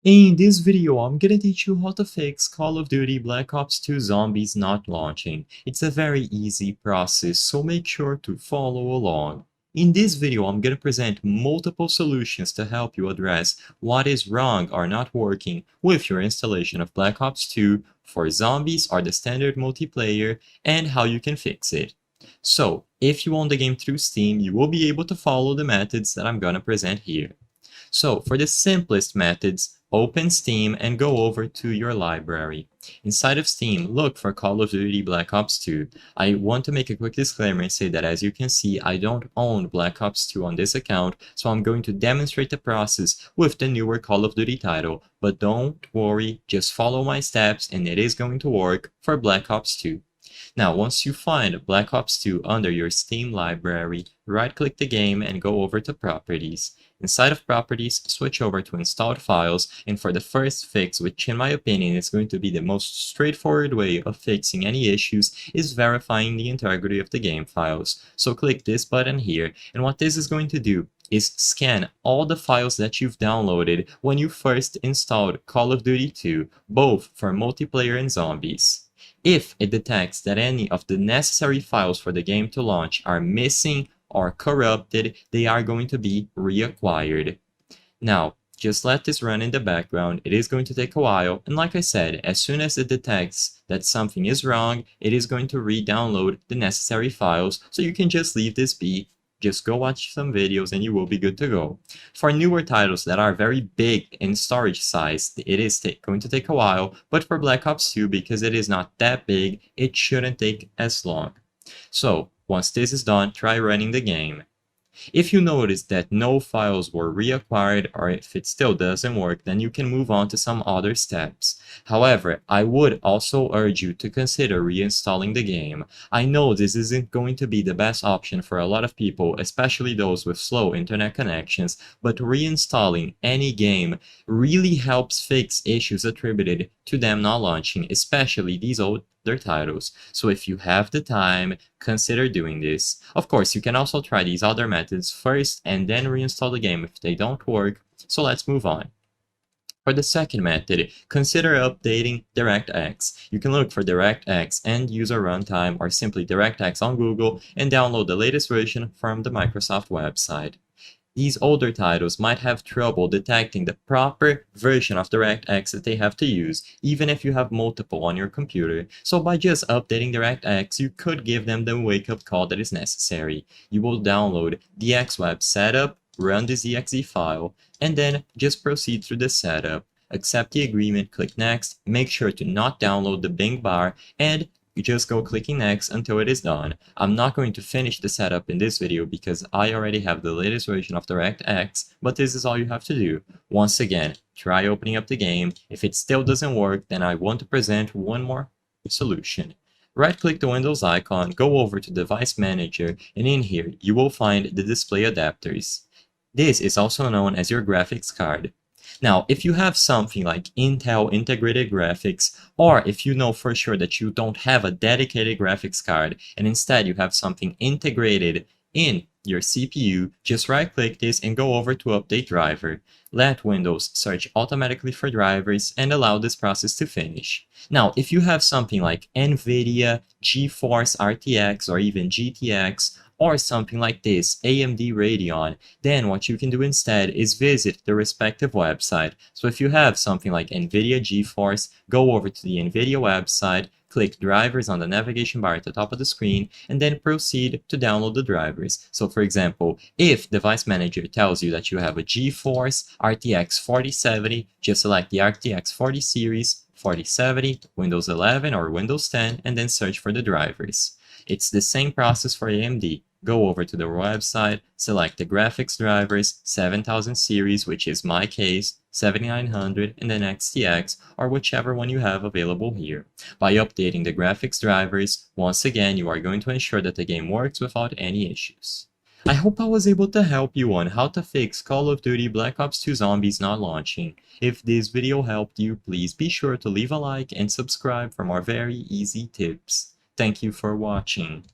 In this video, I'm gonna teach you how to fix Call of Duty Black Ops 2 Zombies not launching. It's a very easy process, so make sure to follow along. In this video, I'm gonna present multiple solutions to help you address what is wrong or not working with your installation of Black Ops 2 for Zombies or the standard multiplayer and how you can fix it. So, if you own the game through Steam, you will be able to follow the methods that I'm gonna present here. So for the simplest methods, open Steam and go over to your library. Inside of Steam, look for Call of Duty Black Ops 2. I want to make a quick disclaimer and say that as you can see, I don't own Black Ops 2 on this account, so I'm going to demonstrate the process with the newer Call of Duty title. But don't worry, just follow my steps and it is going to work for Black Ops 2. Now, once you find Black Ops 2 under your Steam library, right-click the game and go over to Properties. Inside of Properties, switch over to Installed Files, and for the first fix, which in my opinion is going to be the most straightforward way of fixing any issues, is verifying the integrity of the game files. So click this button here, and what this is going to do is scan all the files that you've downloaded when you first installed Call of Duty 2, both for multiplayer and zombies. If it detects that any of the necessary files for the game to launch are missing or corrupted, they are going to be reacquired. Now, just let this run in the background. It is going to take a while, and like I said, as soon as it detects that something is wrong, it is going to re-download the necessary files, so you can just leave this be. Just go watch some videos and you will be good to go. For newer titles that are very big in storage size, it is going to take a while, but for Black Ops 2, because it is not that big, it shouldn't take as long. So, once this is done, try running the game. If you notice that no files were reacquired or if it still doesn't work, then you can move on to some other steps. However, I would also urge you to consider reinstalling the game. I know this isn't going to be the best option for a lot of people, especially those with slow internet connections, but reinstalling any game really helps fix issues attributed to them not launching, especially these older titles. So if you have the time, consider doing this. Of course, you can also try these other methods first and then reinstall the game if they don't work. So let's move on. For the second method, consider updating DirectX. You can look for DirectX End User Runtime or simply DirectX on Google and download the latest version from the Microsoft website. These older titles might have trouble detecting the proper version of DirectX that they have to use, even if you have multiple on your computer. So by just updating DirectX, you could give them the wake-up call that is necessary. You will download the Xweb setup, run this exe file, and then just proceed through the setup. Accept the agreement, click Next, make sure to not download the Bing bar, and you just go clicking next until it is done. I'm not going to finish the setup in this video because I already have the latest version of DirectX, but this is all you have to do. Once again, try opening up the game. If it still doesn't work, then I want to present one more solution. Right-click the Windows icon, go over to Device Manager, and in here you will find the display adapters. This is also known as your graphics card. Now, if you have something like Intel integrated graphics, or if you know for sure that you don't have a dedicated graphics card, and instead you have something integrated in your CPU, just right-click this and go over to Update Driver. Let Windows search automatically for drivers and allow this process to finish. Now, if you have something like NVIDIA, GeForce RTX, or even GTX, or something like this, AMD Radeon, then what you can do instead is visit the respective website. So if you have something like NVIDIA GeForce, go over to the NVIDIA website, click drivers on the navigation bar at the top of the screen, and then proceed to download the drivers. So for example, if Device Manager tells you that you have a GeForce RTX 4070, just select the RTX 40 series, 4070, Windows 11 or Windows 10, and then search for the drivers. It's the same process for AMD. Go over to the website, select the graphics drivers, 7000 series, which is my case, 7900, and then XTX, or whichever one you have available here. By updating the graphics drivers, once again, you are going to ensure that the game works without any issues. I hope I was able to help you on how to fix Call of Duty Black Ops 2 Zombies not launching. If this video helped you, please be sure to leave a like and subscribe for more very easy tips. Thank you for watching.